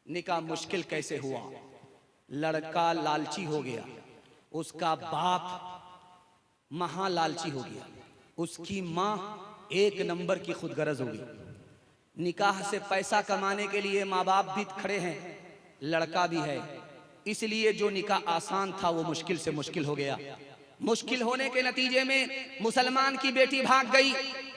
निकाह मुश्किल कैसे हुआ? लड़का लालची हो गया, उसका बाप महा लालची हो गया, उसकी माँ एक नंबर की खुदगर्ज हो गई। निकाह से पैसा कमाने के लिए माँ बाप भी खड़े हैं, लड़का भी है, इसलिए जो निकाह आसान था वो मुश्किल से मुश्किल हो गया। मुश्किल होने के नतीजे में मुसलमान की बेटी भाग गई,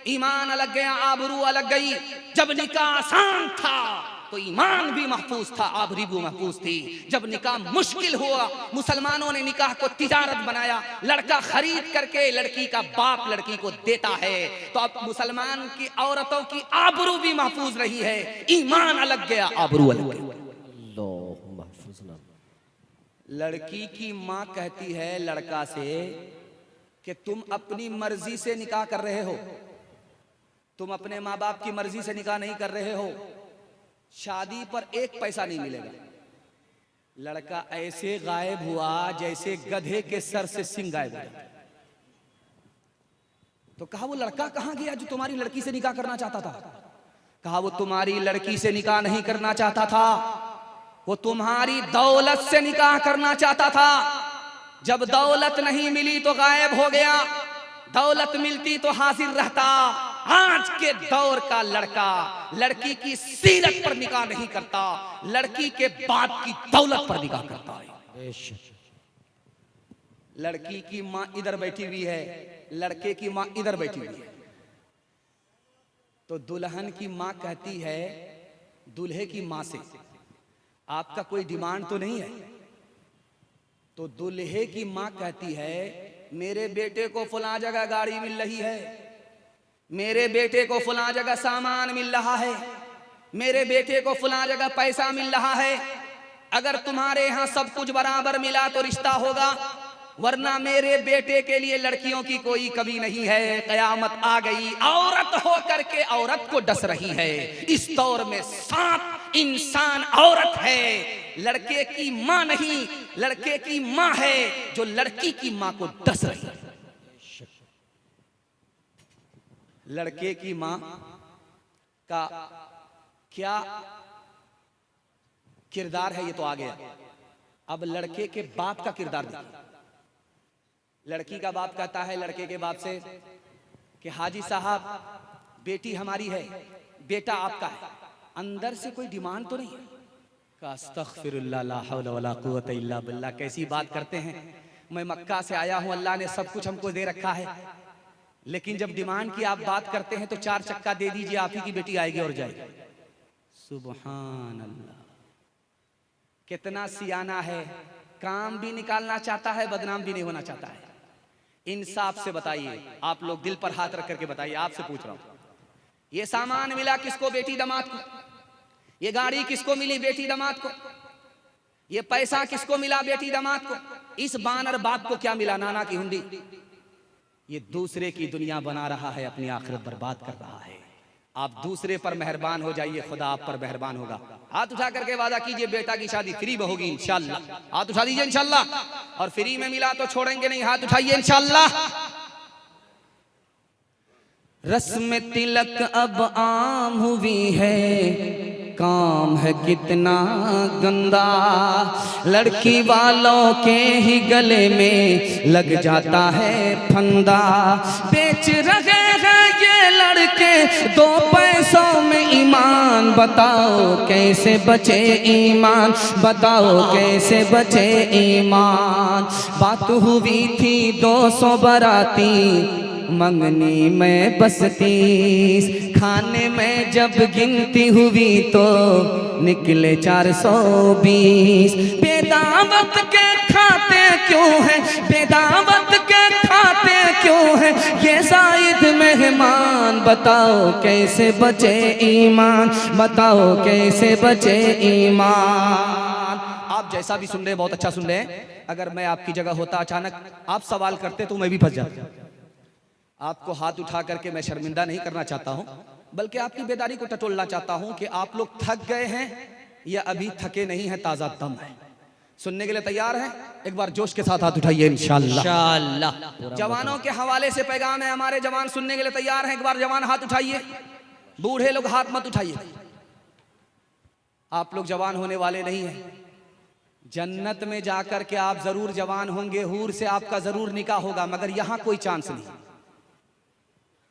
ईमान अलग गया, आबरू अलग गई। जब निकाह आसान था तो ईमान भी महफूज था, आबरू भी महफूज थी। जब निकाह मुश्किल हुआ, मुसलमानों ने निकाह को तिजारत बनाया। लड़का खरीद करके लड़की का बाप लड़की को देता है, तो अब मुसलमान की औरतों की आबरू भी महफूज रही है, ईमान अलग गया, आबरू अलग गया। लड़की की माँ कहती है लड़का से कि तुम अपनी मर्जी से निकाह कर रहे हो, तुम अपने माँ बाप की मर्जी से निकाह नहीं कर रहे हो, शादी पर एक पैसा नहीं मिलेगा। लड़का ऐसे गायब हुआ जैसे गधे के सर से सिंह गायब हो जाता। तो कहा वो लड़का कहां गया जो तुम्हारी लड़की से निकाह करना चाहता था? कहा वो तुम्हारी लड़की से निकाह नहीं करना चाहता था, वो तुम्हारी दौलत से निकाह करना चाहता था। जब दौलत नहीं मिली तो गायब हो गया, दौलत मिलती तो हाजिर रहता। आज के दौर का लड़का लड़की की सीरत पर निकाह नहीं करता, लड़की के बाप की दौलत पर निकाह करता है। लड़की की माँ इधर बैठी हुई है, लड़के की माँ इधर बैठी हुई है। तो दुल्हन की माँ कहती है दूल्हे की माँ से, आपका कोई डिमांड तो नहीं है? तो दूल्हे की माँ कहती है मेरे बेटे को फलां जगह गाड़ी मिल रही है, मेरे बेटे को फलां जगह सामान मिल रहा है, मेरे बेटे को फलां जगह पैसा मिल रहा है। अगर तुम्हारे यहाँ सब कुछ बराबर मिला तो रिश्ता होगा, वरना मेरे बेटे के लिए लड़कियों की कोई कमी नहीं है। कयामत आ गई, औरत हो करके औरत को डस रही है। इस दौर में साथ इंसान औरत है, लड़के की माँ नहीं, लड़के की माँ है जो लड़की की माँ को डस रही है। लड़के की माँ का क्या किरदार है ये तो आ गया। अब लड़के के बाप का किरदार देखिए। लड़की का बाप कहता है लड़के के बाप से कि हाजी साहब बेटी हमारी है, बेटा आपका है, अंदर से कोई डिमांड तो नहीं है? अस्तगफिरुल्लाह ला हौला वला कुव्वता इल्ला बिल्लाह। कैसी बात करते हैं, मैं मक्का से आया हूं, अल्लाह ने सब कुछ हमको दे रखा है, लेकिन जब डिमांड की आप बात करते हैं तो 4 चक्का दे दीजिए, आप ही की बेटी आएगी और जाएगी। सुभान अल्लाह, कितना सियाना है, काम भी निकालना चाहता है, बदनाम भी नहीं होना चाहता है। इंसाफ से बताइए, आप लोग दिल पर हाथ रख करके बताइए, आपसे पूछ रहा हूं, ये सामान मिला किसको? बेटी दामाद को। ये गाड़ी किसको मिली? बेटी दामाद को। ये पैसा किसको मिला? बेटी दामाद को। इस बानर बाप को क्या मिला? नाना की हुंडी। ये दूसरे की दुनिया बना रहा है, अपनी आखिरत बर्बाद कर रहा है। आप दूसरे पर मेहरबान हो जाइए, खुदा आप पर मेहरबान होगा। हाथ उठा करके वादा कीजिए बेटा की शादी फ्री में होगी इंशाल्लाह। हाथ उठा दीजिए इंशाल्लाह। और फ्री में मिला तो छोड़ेंगे नहीं, हाथ उठाइए इंशाल्लाह। रस्म तिलक अब आम हुई है, काम है कितना गंदा, लड़की वालों के ही गले में लग जाता है फंदा। बेच रहे हैं ये लड़के 2 पैसों में ईमान, बताओ कैसे बचे ईमान, बताओ कैसे बचे ईमान। बात हुई थी 200 बाराती, मंगनी में बस 30, खाने में जब गिनती हुई तो निकले 420। बेदावत के खाते क्यों हैं, बेदावत के खाते क्यों हैं ये शायद मेहमान, बताओ कैसे बचे ईमान, बताओ कैसे बचे ईमान। आप जैसा भी सुन रहे हैं बहुत अच्छा सुन रहे हैं। अगर मैं आपकी जगह होता, अचानक आप सवाल करते तो मैं भी फंस जाता। आपको हाथ उठा करके मैं शर्मिंदा नहीं करना चाहता हूं, बल्कि आपकी बेदारी को टटोलना चाहता हूं कि आप लोग थक गए हैं या अभी थके नहीं हैं, ताजा दम है। सुनने के लिए तैयार हैं? एक बार जोश के साथ हाथ उठाइए इंशाल्लाह। इंशाल्लाह। जवानों के हवाले से पैगाम है, हमारे जवान सुनने के लिए तैयार हैं? एक बार जवान हाथ उठाइए, बूढ़े लोग हाथ मत उठाइए। आप लोग जवान होने वाले नहीं हैं। जन्नत में जाकर के आप जरूर जवान होंगे, हूर से आपका जरूर निकाह होगा, मगर यहां कोई चांस नहीं।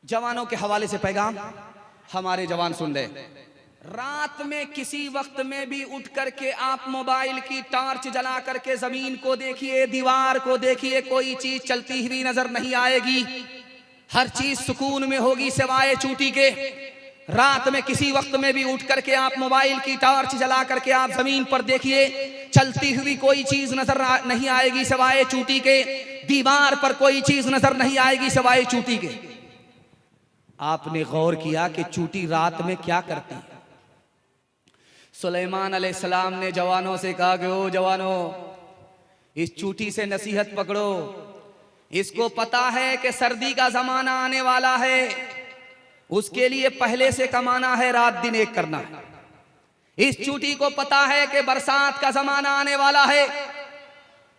जवानों के हवाले से पैगाम हमारे जवान सुन रहे। रात में किसी वक्त में भी उठ करके आप मोबाइल की टॉर्च जला करके जमीन को देखिए, दीवार को देखिए, कोई चीज चलती हुई नजर नहीं आएगी। हर चीज सुकून में होगी सिवाय चूटी के। रात में किसी वक्त में भी उठ करके आप मोबाइल की टॉर्च जला करके आप जमीन पर देखिए, चलती हुई कोई चीज नजर नहीं आएगी सिवाय चूटी के। दीवार पर कोई चीज नजर नहीं आएगी सिवाय चूटी के। आपने गौर किया कि चूटी रात में क्या करती है? सुलेमान अलैहिस्सलाम ने जवानों से कहा कि ओ जवानों, इस चूटी से नसीहत पकड़ो। इसको पता है कि सर्दी का जमाना आने वाला है, उसके लिए पहले से कमाना है, रात दिन एक करना है। इस चूटी को पता है कि बरसात का जमाना आने वाला है,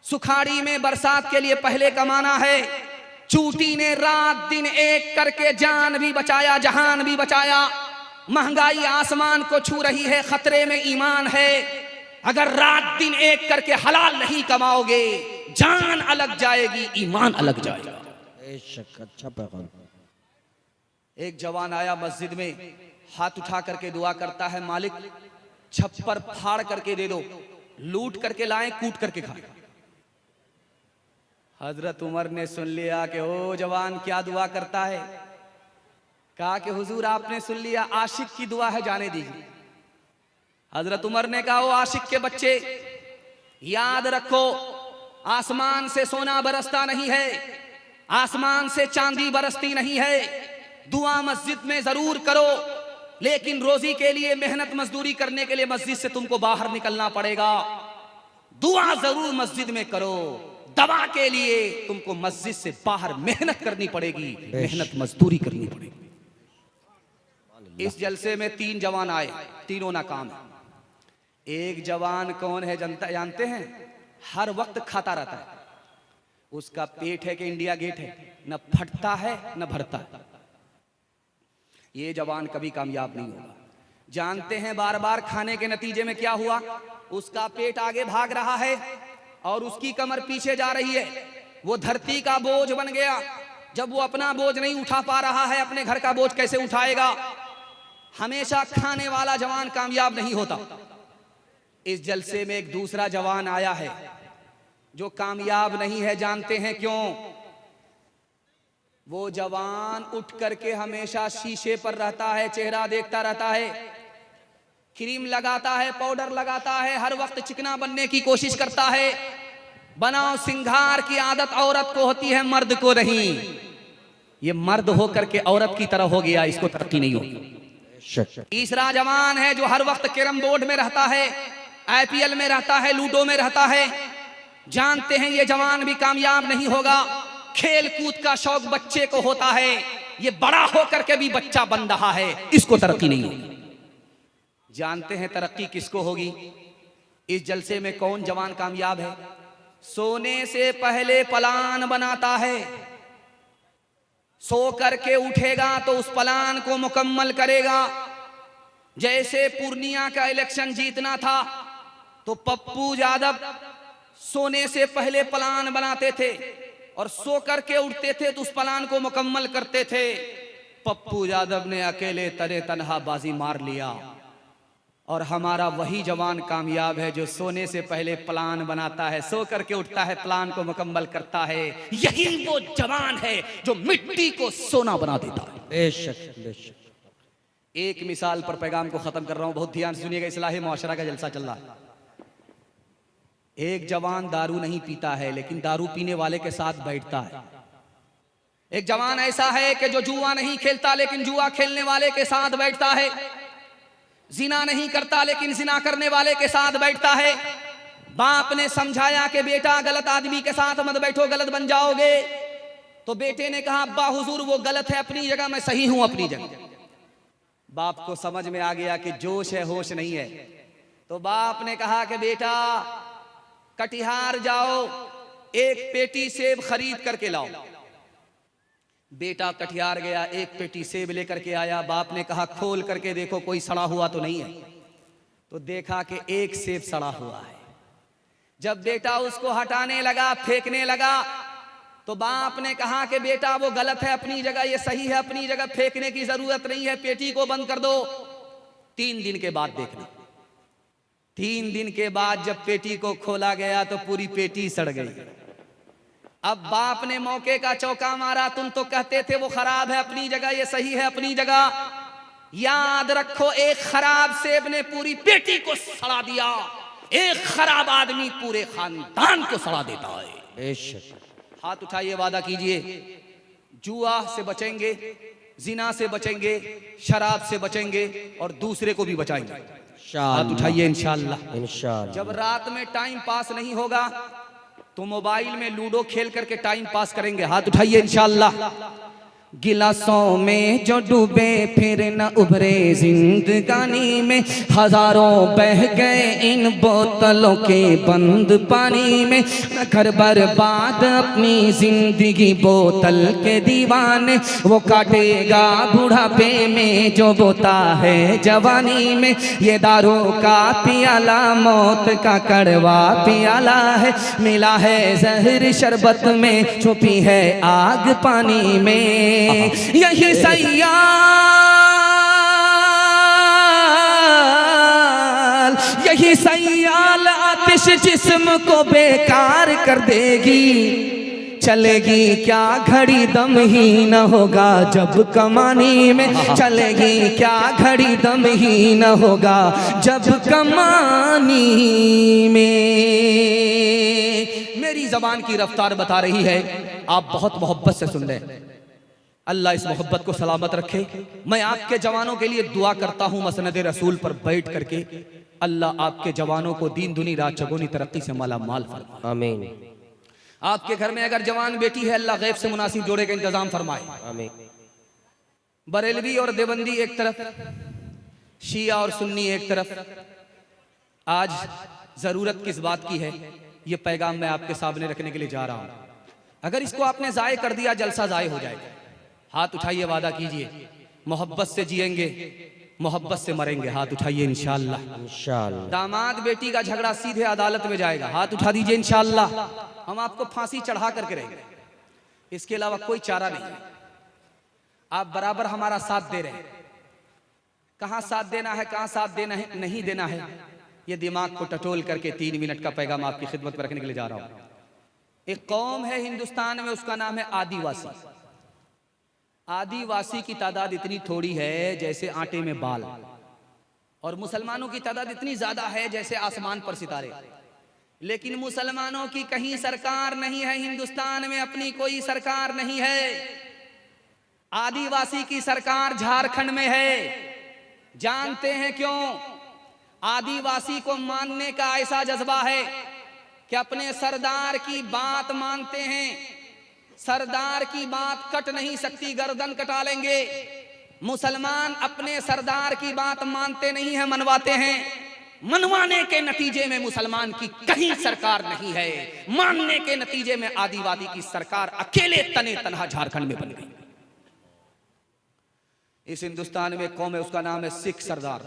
सुखाड़ी में बरसात के लिए पहले कमाना है। चूटी ने रात दिन एक करके जान भी बचाया, जहान भी बचाया। महंगाई आसमान को छू रही है, खतरे में ईमान है। अगर रात दिन एक करके हलाल नहीं कमाओगे, जान अलग जाएगी, ईमान अलग जाएगा। अच्छा पैगाम। एक जवान आया मस्जिद में, हाथ उठा करके दुआ करता है, मालिक छप्पर फाड़ करके दे दो, लूट करके लाएं, कूट करके खाएं। हजरत उमर ने सुन लिया कि ओ जवान क्या दुआ करता है। कहा कि हुजूर आपने सुन लिया, आशिक की दुआ है, जाने दीजिए। हजरत उमर ने कहा, ओ आशिक के बच्चे, याद रखो आसमान से सोना बरसता नहीं है, आसमान से चांदी बरसती नहीं है। दुआ मस्जिद में जरूर करो, लेकिन रोजी के लिए मेहनत मजदूरी करने के लिए मस्जिद से तुमको बाहर निकलना पड़ेगा। दुआ जरूर मस्जिद में करो, दवा के लिए तुमको मस्जिद से बाहर मेहनत करनी पड़ेगी, मेहनत मजदूरी करनी पड़ेगी। इस जलसे में 3 जवान आए, तीनों नाकाम है। एक जवान कौन है जानते हैं? हर वक्त खाता रहता है, उसका पेट है कि इंडिया गेट है, न फटता है न भरता है। ये जवान कभी कामयाब नहीं होगा। जानते हैं बार बार खाने के नतीजे में क्या हुआ? उसका पेट आगे भाग रहा है और उसकी कमर पीछे जा रही है। वो धरती का बोझ बन गया। जब वो अपना बोझ नहीं उठा पा रहा है, अपने घर का बोझ कैसे उठाएगा? हमेशा खाने वाला जवान कामयाब नहीं होता। इस जलसे में एक दूसरा जवान आया है जो कामयाब नहीं है। जानते हैं क्यों? वो जवान उठ करके हमेशा शीशे पर रहता है, चेहरा देखता रहता है, क्रीम लगाता है, पाउडर लगाता है, हर वक्त चिकना बनने की कोशिश करता है। बनाओ सिंगार की आदत औरत को होती है, मर्द को नहीं। ये मर्द होकर के औरत की तरह हो गया, इसको तरक्की नहीं होगी। तीसरा जवान है जो हर वक्त कैरम बोर्ड में रहता है, आईपीएल में रहता है, लूडो में रहता है। जानते हैं ये जवान भी कामयाब नहीं होगा। खेल कूद का शौक बच्चे को होता है, ये बड़ा होकर के भी बच्चा बन रहा है, इसको तरक्की नहीं होगी। जानते हैं तरक्की किसको होगी? इस जलसे में कौन जवान कामयाब है? सोने से पहले प्लान बनाता है, सो करके उठेगा तो उस प्लान को मुकम्मल करेगा। जैसे पूर्णिया का इलेक्शन जीतना था तो पप्पू यादव सोने से पहले प्लान बनाते थे और सो करके उठते थे तो उस प्लान को मुकम्मल करते थे। पप्पू यादव ने अकेले तरे तनहा बाजी मार लिया और हमारा वही जवान कामयाब है जो सोने से पहले प्लान बनाता है, सो करके उठता है, प्लान को मुकम्मल करता है। यही वो जवान है जो मिट्टी को सोना बना देता है। बेशक बेशक। एक मिसाल पर पैगाम को खत्म कर रहा हूं, बहुत ध्यान से सुनिएगा, इस्लाही मुआशरा का जलसा चल रहा है। एक जवान दारू नहीं पीता है लेकिन दारू पीने वाले के साथ बैठता है। एक जवान ऐसा है कि जो जुआ नहीं खेलता लेकिन जुआ खेलने वाले के साथ बैठता है। जिना नहीं करता लेकिन जिना करने वाले के साथ बैठता है। बाप ने समझाया कि बेटा गलत आदमी के साथ मत बैठो, गलत बन जाओगे। तो बेटे ने कहा अब्बा हुजूर वो गलत है अपनी जगह, मैं सही हूं अपनी जगह। बाप को समझ में आ गया कि जोश है होश नहीं है। तो बाप ने कहा कि बेटा कटिहार जाओ, एक पेटी सेब खरीद करके लाओ। बेटा कटिहार गया, एक पेटी सेब लेकर के आया। बाप ने कहा खोल करके देखो कोई सड़ा हुआ तो नहीं है। तो देखा कि एक सेब सड़ा हुआ है। जब बेटा उसको हटाने लगा, फेंकने लगा, तो बाप ने कहा कि बेटा वो गलत है अपनी जगह, ये सही है अपनी जगह, फेंकने की जरूरत नहीं है, पेटी को बंद कर दो। 3 दिन के बाद देखना, 3 दिन के बाद जब पेटी को खोला गया तो पूरी पेटी सड़ गई। अब बाप ने मौके का चौका मारा, तुम तो कहते थे वो खराब है अपनी जगह, ये सही है अपनी जगह। याद रखो, एक खराब सेब ने पूरी पेटी को सड़ा दिया, एक खराब आदमी पूरे खानदान को सड़ा देता है। बेशक। हाथ उठाइए, वादा कीजिए, जुआ से बचेंगे, जिना से बचेंगे, शराब से बचेंगे और दूसरे को भी बचाएंगे। हाथ उठाइए इंशाअल्लाह। इंशाअल्लाह। जब रात में टाइम पास नहीं होगा तो मोबाइल में लूडो खेल करके टाइम पास करेंगे। हाथ उठाइए इंशाअल्लाह। गिलासों में जो डूबे फिर न उभरे जिंदगानी में, हजारों बह गए इन बोतलों के बंद पानी में। कर बर्बाद अपनी जिंदगी बोतल के दीवाने, वो काटेगा बुढ़ापे में जो बोता है जवानी में। ये दारू का पियाला मौत का कड़वा पियाला है, मिला है जहर शरबत में, छुपी है आग पानी में। यही सैयाल, यही सैयाल आतिश जिस्म को बेकार कर देगी। चलेगी क्या घड़ी दम ही न होगा जब कमानी में, चलेगी क्या घड़ी दम ही न होगा जब कमानी में। मेरी जबान की रफ्तार बता रही है, आप बहुत मोहब्बत से सुन रहे हैं। अल्लाह इस मोहब्बत को सलामत रखे। मैं आपके जवानों के लिए दुआ करता हूँ मसनद रसूल पर बैठ करके, अल्लाह आपके जवानों को दीन दुनी रात चगुनी तरक्की से माला माल फरमाए। आमीन। आपके घर में अगर जवान बेटी है, अल्लाह गैब से मुनासिब जोड़े का इंतजाम फरमाए। आमीन। बरेलवी और देवबंदी एक तरफ, शिया और सुन्नी एक तरफ। आज जरूरत किस बात की है, ये पैगाम मैं आपके सामने रखने के लिए जा रहा हूँ। अगर इसको आपने जाये कर दिया, जलसा जाये हो जाएगा। हाथ उठाइए, वादा कीजिए, मोहब्बत से जिएंगे, मोहब्बत से मरेंगे। हाथ उठाइए इंशाअल्लाह। इंशाअल्लाह। दामाद बेटी का झगड़ा सीधे अदालत में जाएगा। हाथ उठा दीजिए इंशाअल्लाह। हम आपको फांसी चढ़ा करके रहेंगे, इसके अलावा कोई चारा नहीं। आप बराबर हमारा साथ दे रहे हैं। कहां साथ देना है, कहां साथ देना है, नहीं देना है, ये दिमाग को टटोल करके 3 मिनट का पैगाम आपकी खिदमत में रखने के लिए जा रहा हूं। एक कौम है हिंदुस्तान में, उसका नाम है आदिवासी। आदिवासी की तादाद इतनी थोड़ी है जैसे आटे में बाल, और मुसलमानों की तादाद इतनी ज्यादा है जैसे आसमान पर सितारे। लेकिन मुसलमानों की कहीं सरकार नहीं है, हिंदुस्तान में अपनी कोई सरकार नहीं है। आदिवासी की सरकार झारखंड में है। जानते हैं क्यों? आदिवासी को मानने का ऐसा जज्बा है कि अपने सरदार की बात मानते हैं। सरदार की बात कट नहीं सकती, गर्दन कटा लेंगे। मुसलमान अपने सरदार की बात मानते नहीं है, मनवाते हैं। मनवाने के नतीजे में मुसलमान की कहीं सरकार नहीं है, मानने के नतीजे में आदिवासी की सरकार अकेले तने तनहा झारखंड में बन गई। इस हिंदुस्तान में कौम है, उसका नाम है सिख सरदार।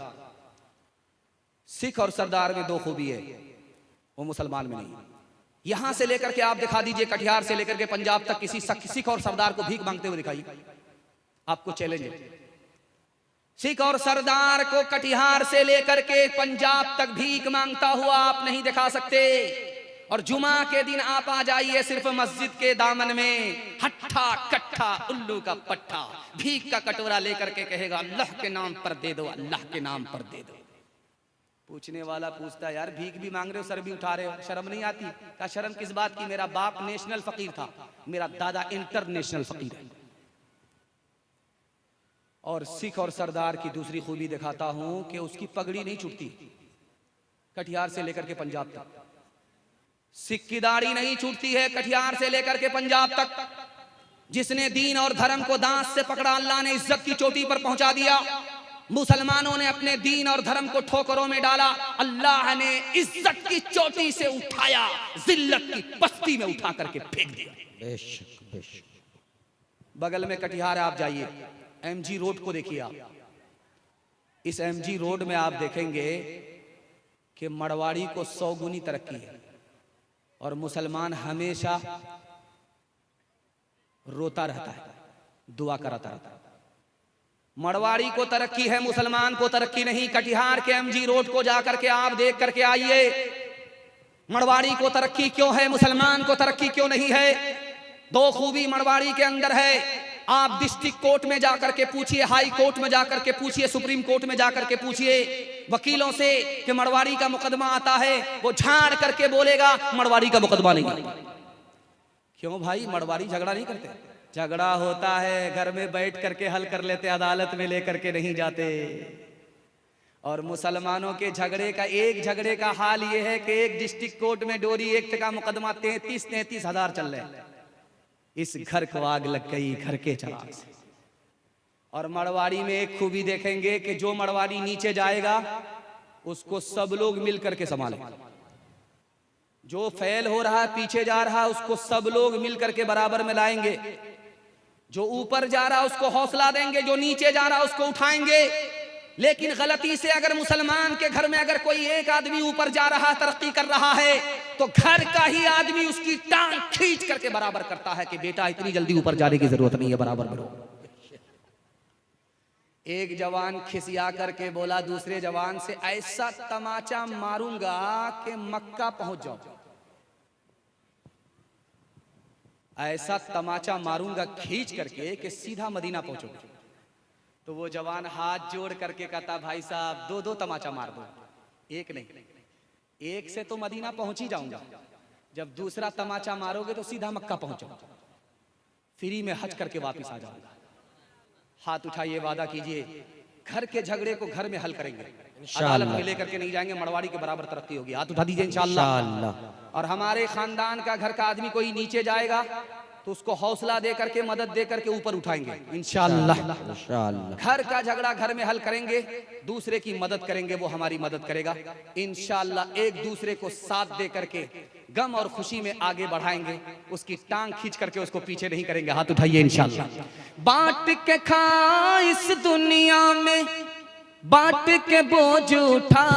सिख और सरदार में 2 खूबी है, वो मुसलमान में नहीं। यहां से लेकर के आप दिखा दीजिए, कटिहार से लेकर के पंजाब तक किसी सिख और सरदार को भीख मांगते हुए दिखाइए, आपको चैलेंज है। सिख और सरदार को कटिहार से लेकर के पंजाब तक भीख मांगता हुआ आप नहीं दिखा सकते। और जुमा के दिन आप आ जाइए सिर्फ मस्जिद के दामन में, हट्ठा कट्ठा उल्लू का पट्ठा भीख का कटोरा लेकर के कहेगा अल्लाह के नाम पर दे दो, अल्लाह के नाम पर दे दो। पूछने वाला पूछता है, यार भीख भी मांग रहे हो, सर भी उठा रहे हो, शर्म नहीं आती? क्या शर्म किस बात की? मेरा बाप नेशनल फकीर था, मेरा दादा इंटरनेशनल फकीर है। और सिख और सरदार की दूसरी खूबी दिखाता हूं कि उसकी पगड़ी नहीं छूटती कटिहार से लेकर के पंजाब तक। सिख की दाढ़ी नहीं छूटती है कटिहार से लेकर के पंजाब तक। जिसने दीन और धर्म को दांत से पकड़ा, अल्लाह ने इज्जत की चोटी पर पहुंचा दिया। मुसलमानों ने अपने दीन और धर्म को ठोकरों में डाला, अल्लाह ने इज्जत की चोटी से उठाया, जिल्लत की पस्ती में उठा करके फेंक दिया। बेशक बेशक। बगल में कटिहार आप जाइए, एमजी रोड को देखिए आप। इस एमजी रोड में आप देखेंगे कि मड़वाड़ी को 100 गुनी तरक्की है और मुसलमान हमेशा रोता रहता है, दुआ कराता रहता है। मड़वाड़ी को तरक्की है, मुसलमान को तरक्की नहीं। कटिहार के एमजी रोड को जाकर के आप देख करके आइए, मड़वाड़ी को तरक्की क्यों है, मुसलमान को तरक्की क्यों नहीं है। दो खूबी मड़वाड़ी के अंदर है। आप डिस्ट्रिक्ट कोर्ट में जाकर के पूछिए, हाई कोर्ट में जाकर के पूछिए, सुप्रीम कोर्ट में जाकर के पूछिए वकीलों से कि मड़वाड़ी का मुकदमा आता है, वो झाड़ करके बोलेगा मड़वाड़ी का मुकदमा नहीं। क्यों भाई, मड़वाड़ी झगड़ा नहीं करते? झगड़ा होता है, घर में बैठ करके हल कर लेते, अदालत में लेकर के नहीं जाते। और मुसलमानों के झगड़े का हाल ये है कि एक डिस्ट्रिक्ट कोर्ट में डोरी एक्ट का मुकदमा 33 हजार चल रहे हैं। इस घर को आग लग गई घर के चराग से। और मड़वाड़ी में एक खूबी देखेंगे कि जो मड़वाड़ी नीचे जाएगा उसको सब लोग मिल करके संभालेंगे। जो फेल हो रहा है, पीछे जा रहा है, उसको सब लोग मिल करके बराबर में लाएंगे। जो ऊपर जा रहा है उसको हौसला देंगे, जो नीचे जा रहा है उसको उठाएंगे। लेकिन गलती से अगर मुसलमान के घर में अगर कोई एक आदमी ऊपर जा रहा है, तरक्की कर रहा है, तो घर का ही आदमी उसकी टांग खींच करके बराबर करता है कि बेटा इतनी जल्दी ऊपर जाने की जरूरत नहीं है, बराबर बढ़ो। एक जवान खिसिया करके बोला दूसरे जवान से, ऐसा तमाचा मारूंगा कि मक्का पहुंच जाओ। ऐसा तमाचा मारूंगा खींच करके कि सीधा मदीना पहुंचोगे। तो वो जवान हाथ जोड़ करके कहता, भाई साहब 2 तमाचा मार दो, एक नहीं। एक से तो मदीना पहुंच ही जाऊंगा, जब दूसरा तमाचा मारोगे तो सीधा मक्का पहुंचो, फ्री में हज करके वापस आ जाऊंगा। हाथ उठाइए, वादा कीजिए घर के झगड़े को घर में हल करेंगे, अदालत में लेकर के नहीं जाएंगे, मड़वाड़ी के बराबर तरक्की होगी। हाथ उठा दीजिए इंशाअल्लाह। और हमारे खानदान का घर का आदमी कोई नीचे जाएगा तो उसको हौसला दे करके, मदद दे करके ऊपर उठाएंगे इंशाअल्लाह। घर का झगड़ा घर में हल करेंगे, दूसरे की मदद करेंगे, वो हमारी मदद करेगा इंशाअल्लाह। एक दूसरे को साथ दे करके गम और खुशी में आगे बढ़ाएंगे, उसकी टांग खींच करके उसको पीछे नहीं करेंगे। हाथ उठाइए इंशाअल्लाह। बांट के खा इस दुनिया में, बांट के बोझ उठा,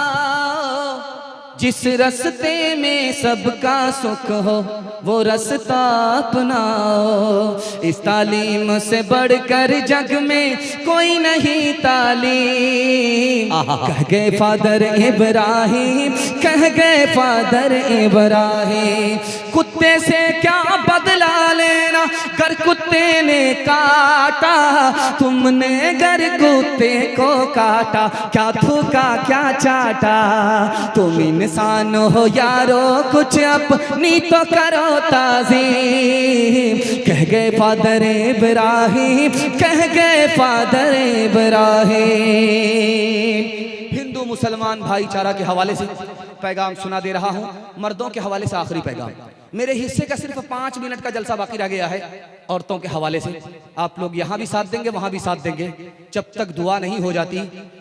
जिस रास्ते में सबका सुख हो वो रास्ता अपनाओ। इस तालीम से बढ़कर जग में कोई नहीं तालीम। कह गए फादर इब्राहिम, कह गए फादर इब्राहिम, कुत्ते से क्या बदला लेना, गर कुत्ते ने काटा, तुमने गर कुत्ते को काटा, क्या थूका क्या चाटा। तुम इंसान हो यारो, कुछ अपनी तो करो ताज़ीम। कह गए फादर इब्राहिम, कह गए फादर इब्राहिम। हिंदू मुसलमान भाईचारा के हवाले से पैगाम सुना दे रहा हूं, मर्दों के हवाले से आखिरी पैगाम। मेरे हिस्से का सिर्फ 5 मिनट का जलसा बाकी रह गया है। औरतों के हवाले से आप लोग यहाँ भी साथ देंगे, वहां भी साथ देंगे। जब तक दुआ नहीं हो जाती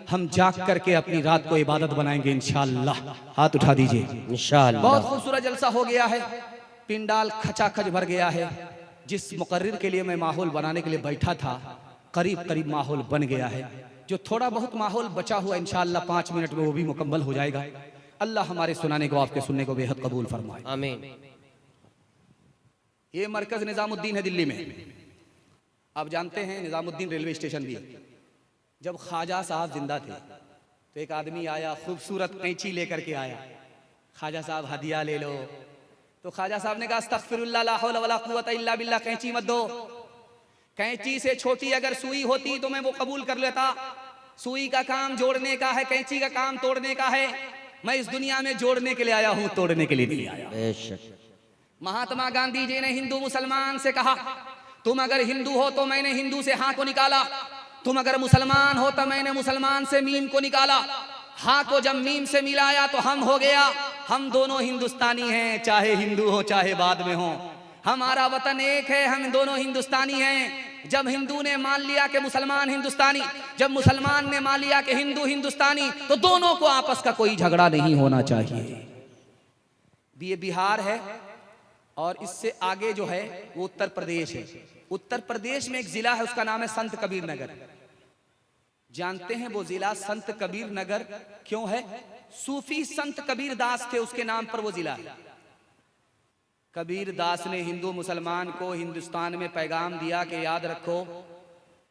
हम जाग करके अपनी रात को इबादत बनाएंगे इंशाअल्लाह। हाथ उठा दीजिए इंशाअल्लाह। बहुत खूबसूरत जलसा हो गया है, पिंडाल खचाखच भर गया है। जिस मुकर्रिर के लिए मैं माहौल बनाने के लिए बैठा था, करीब करीब माहौल बन गया है। जो थोड़ा बहुत माहौल बचा हुआ इंशाअल्लाह 5 मिनट में वो भी मुकम्मल हो जाएगा। अल्लाह हमारे सुनाने को, आपके सुनने को बेहद कबूल फरमाए, आमीन। ये मरकज निजामुद्दीन है दिल्ली में। आप जानते हैं निजामुद्दीन रेलवे स्टेशन भी। जब ख्वाजा साहब जिंदा थे तो एक आदमी आया, खूबसूरत कैंची लेकर के आया। ख्वाजा साहब हदिया ले लो। तो ख्वाजा साहब ने कहा अस्तगफिरुल्लाह ला हौला वला कुव्वता इल्ला बिल्लाह, कैंची मत दो। कैंची से छोटी अगर सुई होती तो मैं वो कबूल कर लेता। सुई का काम जोड़ने का है, कैंची का काम तोड़ने का है। मैं इस दुनिया में जोड़ने के लिए आया हूं, तोड़ने के लिए नहीं आया। महात्मा गांधी जी ने हिंदू मुसलमान से कहा, तुम अगर हिंदू हो तो मैंने हिंदू से हां को निकाला, तुम अगर मुसलमान हो तो मैंने मुसलमान से मीम को निकाला। हां को जब मीम से मिलाया तो हम हो गया। हम दोनों हिंदुस्तानी हैं, चाहे हिंदू हो चाहे बाद में हो। हमारा वतन एक है, हम दोनों हिंदुस्तानी हैं। जब हिंदू ने मान लिया कि मुसलमान हिंदुस्तानी, जब मुसलमान ने मान लिया कि हिंदू हिंदुस्तानी, तो दोनों को आपस का कोई झगड़ा नहीं होना चाहिए। ये बिहार है और इससे आगे जो है वो उत्तर प्रदेश है। उत्तर प्रदेश में एक जिला है, उसका नाम है संत कबीर नगर। जानते हैं वो जिला संत कबीर नगर क्यों है? सूफी संत कबीर दास थे, उसके नाम पर वो जिला है। कबीर दास ने हिंदू मुसलमान को हिंदुस्तान में पैगाम दिया कि याद रखो,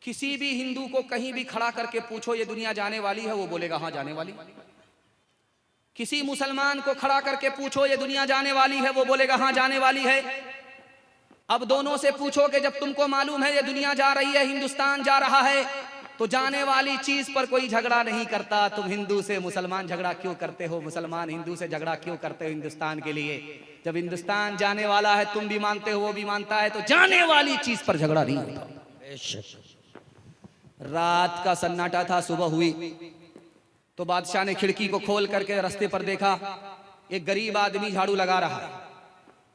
किसी भी हिंदू को कहीं भी खड़ा करके पूछो ये दुनिया जाने वाली है, वो बोलेगा हाँ जाने वाली। किसी मुसलमान को खड़ा करके पूछो ये दुनिया जाने वाली है, वो बोलेगा हाँ जाने वाली है। अब दोनों से पूछो कि जब तुमको मालूम है ये दुनिया जा रही है, हिंदुस्तान जा रहा है, तो जाने वाली चीज पर कोई झगड़ा नहीं करता। तुम हिंदू से मुसलमान झगड़ा क्यों करते हो, मुसलमान हिंदू से झगड़ा क्यों करते हो हिंदुस्तान के लिए? जब हिंदुस्तान जाने वाला है, तुम भी मानते हो वो भी मानता है, तो जाने वाली चीज पर झगड़ा नहीं होता। बेशक। रात का सन्नाटा था, सुबह हुई तो बादशाह ने खिड़की को खोल करके रास्ते पर देखा, एक गरीब आदमी झाड़ू लगा रहा है।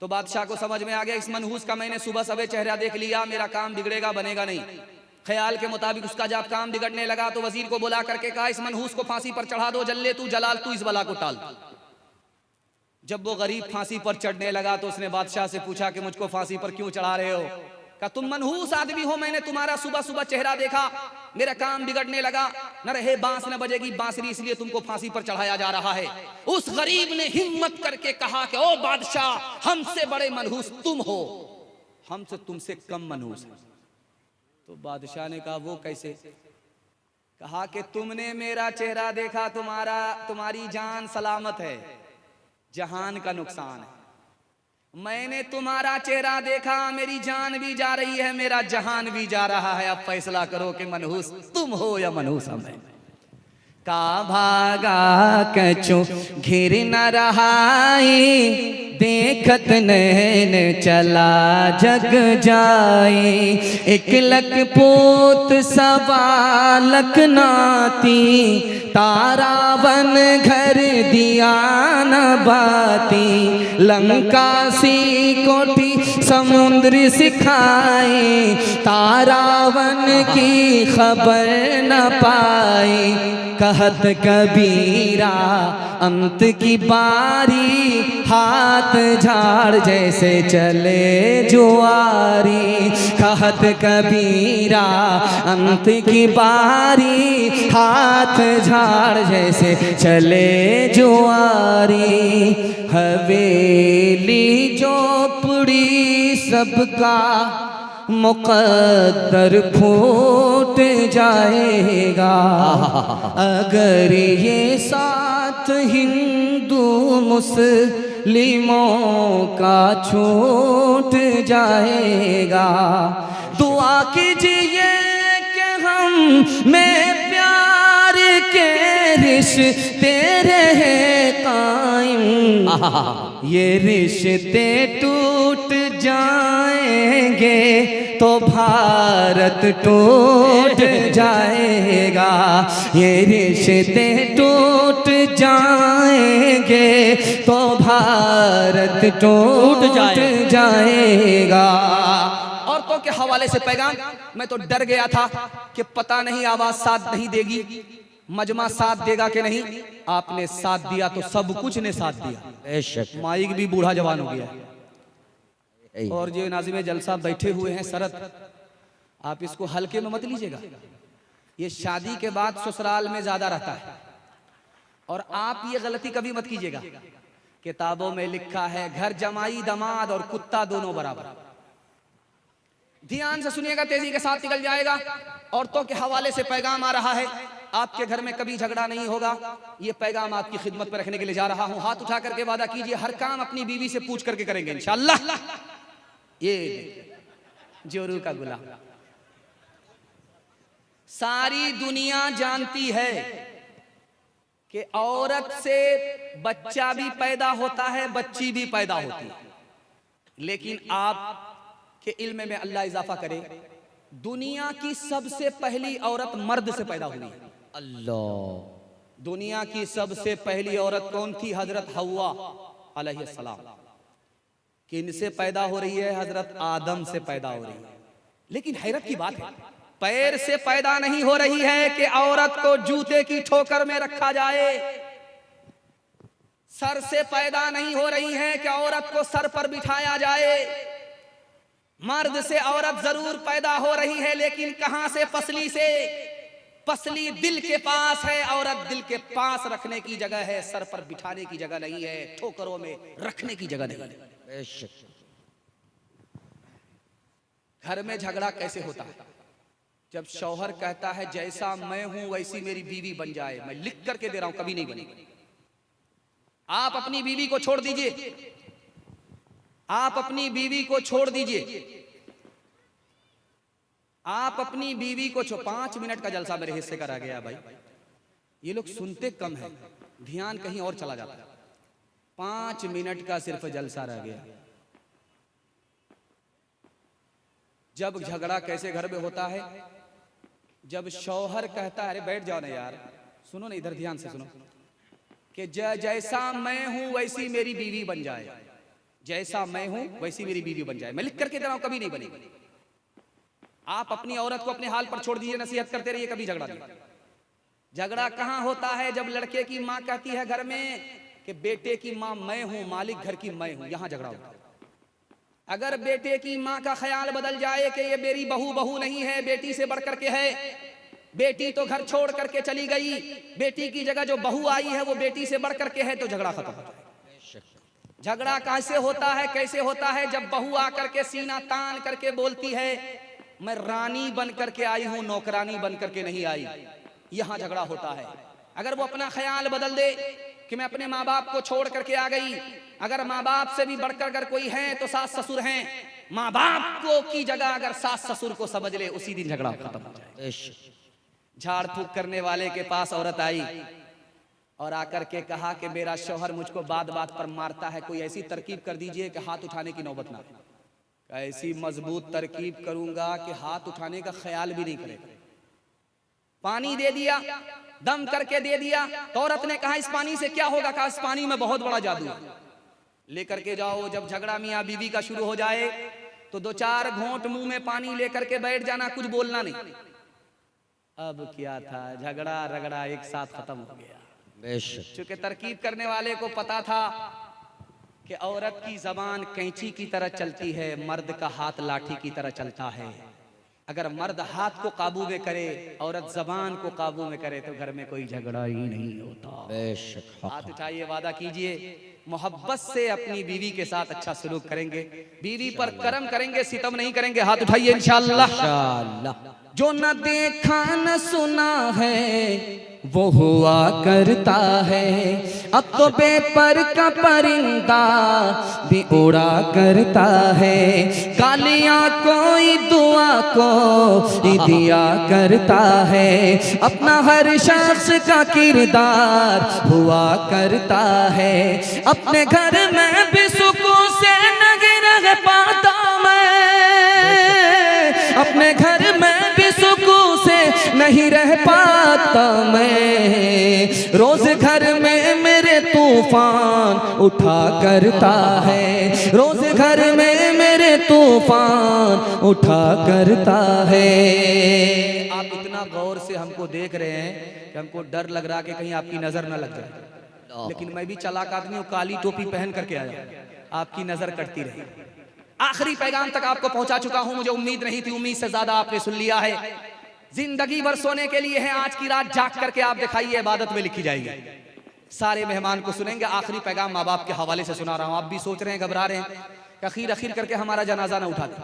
तो बादशाह को समझ में आ गया, इस मनहूस का मैंने सुबह सवेरे चेहरा देख लिया, मेरा काम बिगड़ेगा, बनेगा नहीं। ख्याल के मुताबिक उसका जब काम बिगड़ने लगा तो वजीर को बुला करके कहा, इस मनहूस को फांसी पर चढ़ा दो, जल्ले तू जलाल तू इस बला को टाल। जब वो गरीब फांसी पर चढ़ने लगा तो उसने बादशाह से पूछा कि मुझको फांसी पर क्यों चढ़ा रहे हो? कहा तुम मनहूस आदमी हो, मैंने तुम्हारा सुबह सुबह चेहरा देखा, मेरा काम बिगड़ने लगा, न रहे बांस न बजेगी बांसुरी, इसलिए तुमको फांसी पर चढ़ाया जा रहा है। उस गरीब ने हिम्मत करके कहा कि ओ बादशाह, हमसे बड़े मनहूस तुम हो, हमसे तुमसे कम मनहूस है। तो बादशाह ने कहा वो कैसे? कहा कि तुमने मेरा चेहरा देखा, तुम्हारी जान सलामत है, जहान का नुकसान है। मैंने तुम्हारा चेहरा देखा, मेरी जान भी जा रही है, मेरा जहान भी जा रहा है। अब फैसला करो कि मनहूस तुम हो या मनहूस हम हैं। का भागा कछु घिर न रहाई, देखत नैन चला जग जाए। एक लख पोत सवा लख नाती, तारा वन घर दिया न बाती। लंका सी कोठी समुद्र सिखाए, तारा वन की खबर न पाई। कहत कबीरा अंत की बारी, हाथ झाड़ जैसे चले जुआरी। कहत कबीरा अंत की बारी, हाथ झाड़ जैसे चले जुआरी। हवेली झोपड़ी सबका मुकद्दर फूट जाएगा, अगर ये साथ हिंदू मुस्लिमों का छूट जाएगा। दुआ कीजिए कि हम में प्यार के रिश्ते रहे कायम, ये रिश्ते टूट जाएंगे तो भारत टूट जाएगा। ये रिश्ते टूट जाएंगे तो भारत टूट जाएगा। औरतों के हवाले से पैगाम, मैं तो डर गया था कि पता नहीं आवाज साथ नहीं देगी, मजमा साथ देगा कि नहीं। आपने साथ दिया तो सब कुछ ने साथ दिया। बेशक। माइक भी बूढ़ा जवान हो गया। और जो नाज़िम जलसा बैठे हुए हैं सरत, आप इसको हल्के में मत लीजिएगा। ये शादी के बाद ससुराल में ज्यादा रहता है, और आप ये गलती कभी मत कीजिएगा। किताबों में लिखा है घर जमाई दमाद और कुत्ता दोनों बराबर। ध्यान से सुनिएगा, तेजी के साथ निकल जाएगा। औरतों के हवाले से पैगाम आ रहा है, आपके घर में कभी झगड़ा नहीं होगा। ये पैगाम आपकी खिदमत में रखने के लिए जा रहा हूं। हाथ उठा करके वादा कीजिए, हर काम अपनी बीवी से पूछ करके करेंगे इंशाअल्लाह। ये जोरू का गुलाम। सारी दुनिया जानती है कि औरत से बच्चा भी पैदा होता है, बच्ची भी पैदा होती है, लेकिन आप के इल्म में अल्लाह इजाफा करे, दुनिया की सबसे पहली औरत मर्द से पैदा हुई है। अल्लाह। दुनिया की सबसे पहली औरत कौन थी? हजरत हव्वा अलैहिस्सलाम। किनसे पैदा हो रही है? हजरत आदम से पैदा हो रही है। लेकिन हैरत की बात है, पैर से पैदा नहीं हो रही है कि औरत को जूते की ठोकर में रखा जाए। सर से पैदा नहीं हो रही है कि औरत को सर पर बिठाया जाए। मर्द से औरत जरूर पैदा हो रही है, लेकिन कहां से? पसली से। पसली दिल के पास है, औरत दिल के पास रखने की जगह है, सर पर बिठाने की जगह नहीं है, ठोकरों में रखने की जगह नहीं है। बेशक। घर में झगड़ा कैसे होता है? जब शौहर कहता है जैसा मैं हूं वैसी मेरी बीवी बन जाए। मैं लिख करके दे रहा हूं, कभी नहीं बनेगी। आप अपनी बीवी को छोड़ दीजिए, आप अपनी बीवी को छोड़ दीजिए, आप अपनी बीवी को 5 मिनट का जलसा मेरे हिस्से का रह गया भाई। ये लोग सुनते कम है, ध्यान कहीं और चला जाता है। 5 मिनट का सिर्फ जलसा रह गया। जब झगड़ा कैसे घर में होता है? जब शौहर कहता है, अरे बैठ जाओ ना यार, सुनो ना, इधर ध्यान से सुनो, कि जैसा मैं हूं वैसी मेरी बीवी बन जाए, जैसा मैं हूं वैसी मेरी बीवी बन जाए। मैं लिख करके दे रहा हूं, कभी नहीं बनेगी। आप अपनी औरत को अपने हाल पर छोड़ दीजिए, नसीहत करते रहिए, कभी झगड़ा नहीं। झगड़ा कहां होता है? जब लड़के की मां कहती है घर में कि बेटे की मां मैं हूं, मालिक घर की मैं हूं, यहां झगड़ा होता है। अगर बेटे की मां का ख्याल बदल जाए कि ये मेरी बहू नहीं है, बेटी से बढ़ करके है, बेटी तो घर छोड़ करके चली गई, बेटी की जगह जो बहू आई है वो बेटी से बढ़ करके है, तो झगड़ा खत्म हो जाए। झगड़ा कैसे होता है? कैसे होता है? जब बहू आकर के सीना तान करके बोलती है मैं रानी बन करके आई हूं, नौकरानी बन करके नहीं आई, यहां झगड़ा होता है। अगर वो अपना ख्याल बदल दे कि मैं अपने माँ बाप को छोड़ करके आ गई, अगर माँ बाप से भी बढ़कर अगर कोई है तो सास ससुर हैं, माँ बाप को की जगह अगर सास ससुर को समझ ले, उसी दिन झगड़ा खत्म हो जाए। झाड़ फूक करने वाले के पास औरत आई और आकर के कहा कि मेरा शौहर मुझको बात बात पर मारता है, कोई ऐसी तरकीब कर दीजिए कि हाथ उठाने की नौबत ना। ऐसी मजबूत तरकीब करूंगा कि हाथ उठाने का ख्याल भी नहीं करेगा। पानी दे दिया, दम करके दे दिया, तो औरत ने कहा इस पानी से क्या होगा? कहा इस पानी में बहुत बड़ा जादू है, लेकर के जाओ। जब झगड़ा मियां बीवी का शुरू हो जाए तो 2-4 घोंट मुंह में पानी लेकर के बैठ जाना, कुछ बोलना नहीं। अब क्या था, झगड़ा रगड़ा एक साथ खत्म हो गया। चूंकि तरकीब करने वाले को पता था कि औरत की जबान कैंची की तरह चलती है, मर्द का हाथ लाठी की तरह चलता है। अगर मर्द हाथ को काबू में करे, औरत जबान को काबू में करे, तो घर में कोई झगड़ा ही नहीं होता। हाथ उठाइए, वादा कीजिए मोहब्बत से अपनी बीवी के साथ अच्छा सलूक करेंगे, बीवी पर करम करेंगे, सितम नहीं करेंगे। हाथ उठाइए इंशाअल्लाह। जो न देखा न सुना है वो हुआ करता है, अब तो बेपर का परिंदा भी उड़ा करता है, कालियां कोई दुआ को दिया करता है, अपना हर शख्स का किरदार हुआ करता है, अपने घर में भी सुकून से नहीं रह पाता मैं, अपने घर में भी सुकून से नहीं रह पाता मैं, रोज घर में मेरे तूफान उठा करता है, रोज घर में मेरे तूफान उठा करता है। आप इतना गौर से हमको देख रहे हैं कि हमको डर लग रहा कि कहीं आपकी नजर ना लग जाए, लेकिन मैं भी चालाक आदमी हूँ, काली टोपी पहन करके आया, आपकी नजर कटती रही। आखिरी पैगाम तक आपको पहुंचा चुका हूं, मुझे उम्मीद नहीं थी, उम्मीद से ज्यादा आपने सुन लिया है। जिंदगी भर सोने के लिए है, आज की रात जाग करके आप दिखाइए, इबादत में लिखी जाएगी। सारे मेहमान को सुनेंगे, आखिरी पैगाम माँ बाप के हवाले से सुना रहा हूं। आप भी सोच रहे हैं, घबरा रहे हैं, अखीर अखीर करके हमारा जनाजा ना उठा दे।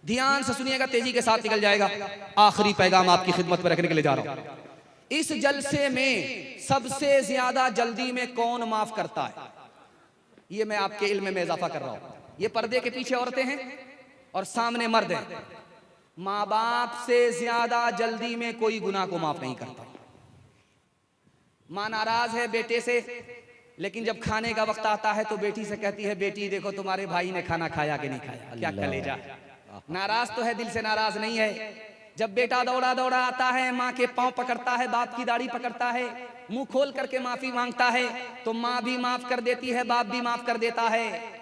ध्यान से सुनिएगा, तेजी के साथ निकल जाएगा। आखिरी पैगाम आपकी खिदमत में रखने के लिए जा रहा हूं। इस जलसे में सबसे ज्यादा जल्दी में कौन माफ करता है, ये मैं आपके इल्म में इजाफा कर रहा हूं। ये पर्दे के पीछे औरतें हैं और सामने मर्द हैं। माँ बाप से ज्यादा जल्दी में कोई गुनाह को माफ नहीं करता। माँ नाराज है बेटे से, लेकिन जब खाने का वक्त आता है तो बेटी से कहती है बेटी देखो तुम्हारे भाई ने खाना खाया कि नहीं खाया, क्या कलेजा। नाराज तो है, दिल से नाराज नहीं है। जब बेटा दौड़ा दौड़ा आता है, माँ के पांव पकड़ता है, बाप की दाढ़ी पकड़ता है, मुंह खोल करके माफी मांगता है, तो माँ भी माफ कर देती है, बाप भी माफ कर देता है।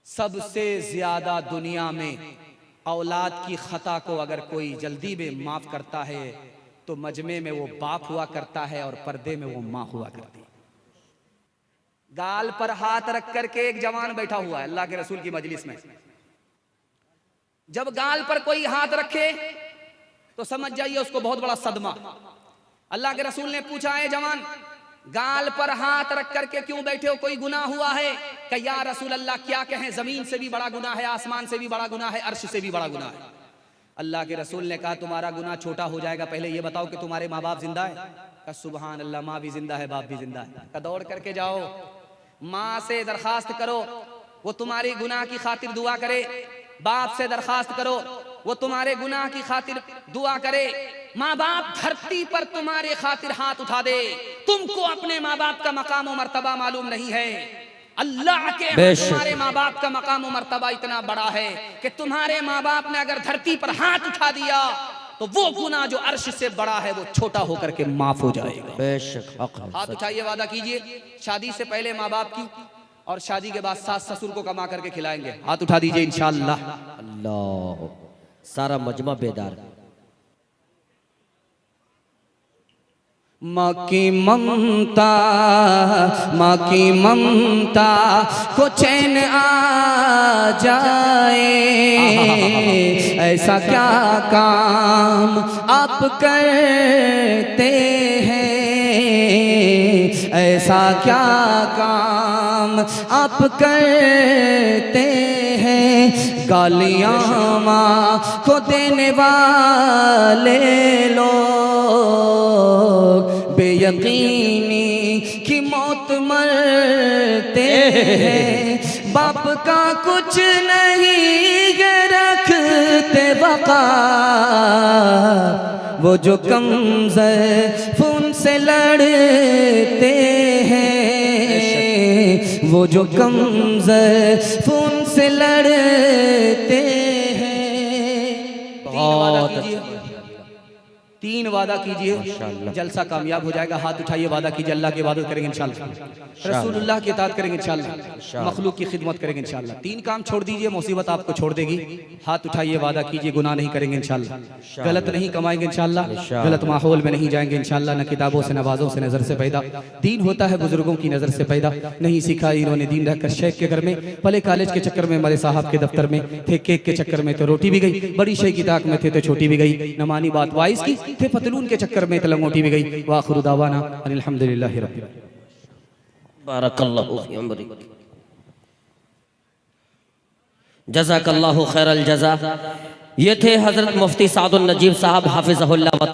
सबसे ज्यादा दुनिया में औलाद की खता को अगर कोई जल्दी में माफ करता है तो मजमे में वो बाप हुआ करता है और पर्दे में वो माँ हुआ करती है। गाल पर हाथ रख करके एक जवान बैठा हुआ है अल्लाह के रसूल की मजलिस में। जब गाल पर कोई हाथ रखे तो समझ जाइए उसको बहुत बड़ा सदमा। अल्लाह के रसूल ने पूछा, है जवान, गाल पर हाथ रख करके क्यों बैठे हो, कोई गुनाह हुआ है? कि या रसूल अल्लाह क्या कहें, जमीन से भी बड़ा गुनाह है, आसमान से भी बड़ा गुनाह है, अर्श से भी बड़ा गुनाह है। अल्लाह के रसूल ने कहा तुम्हारा गुनाह छोटा हो जाएगा, पहले ये बताओ कि तुम्हारे माँ बाप जिंदा है? कहा सुभान अल्लाह, माँ भी जिंदा है, बाप भी जिंदा है। कहा दौड़ करके जाओ, माँ से दरखास्त करो वो तुम्हारी गुनाह की खातिर दुआ करे, बाप से दरखास्त करो वो तुम्हारे गुनाह की खातिर दुआ करे। माँ बाप धरती पर तुम्हारे खातिर हाथ उठा दे, तुमको अपने माँ बाप का मकाम और मर्तबा मालूम नहीं है। अल्लाह के तुम्हारे माँ बाप का मकाम और मर्तबा इतना बड़ा है कि तुम्हारे माँ बाप ने अगर धरती पर हाथ उठा दिया तो वो गुनाह जो अर्श से बड़ा है वो छोटा होकर के माफ हो जाएगा। बेशक हाथ उठाइए, वादा कीजिए शादी से पहले माँ बाप की और शादी के बाद सास ससुर को कमा करके खिलाएंगे। हाथ उठा दीजिए इंशाअल्लाह। अल्लाह, सारा मजमा बेदार। माँ की ममता, माँ की ममता को चैन आ जाए, ऐसा क्या काम आप करते हैं, ऐसा क्या काम आप करते हैं। गालियाँ माँ को देने वाले लोग बेयकीनी की मौत मरते हैं। बाप का कुछ नहीं रखते बका, वो जो कमज़ोर उनसे लड़ते हैं, वो जो कमज़ोर उनसे लड़ते हैं। तीन वादा कीजिए, जलसा कामयाब हो जाएगा। हाथ उठाइए, वादा कीजिए अल्लाह की इबादत करेंगे इंशाल्लाह, रसूलुल्लाह की इताअत करेंगे इंशाल्लाह, मखलूक की खिदमत करेंगे इंशाल्लाह। तीन काम छोड़ दीजिए, मुसीबत आपको छोड़ देगी। हाथ उठाइए, वादा कीजिए गुनाह नहीं करेंगे इंशाल्लाह, गलत नहीं कमाएंगे इंशाल्लाह, गलत माहौल में नहीं जाएंगे इंशाल्लाह। न किताबों से, नवाजों से, नजर से पैदा दीन होता है, बुजुर्गों की नजर से पैदा नहीं सीखा इन्होंने दीन रहकर शेख के घर में, पले कॉलेज के चक्कर में, मरे साहब के दफ्तर में थे, केक के चक्कर में तो रोटी भी गई, बड़ी शेख की ताक में थे तो छोटी भी गई, न मानी बात वाइस की थे, पतलून के चक्कर में तलंगोटी भी गई। वाखिरु दावाना अल्हम्दुलिल्लाहि रब्बिल आलमीन। बारकल्लाहु फी उम्रिक, जज़ाकल्लाहु खैरल जज़ा। ये थे हजरत मुफ्ती सादुल नजीब साहब हाफिज़हुल्लाह।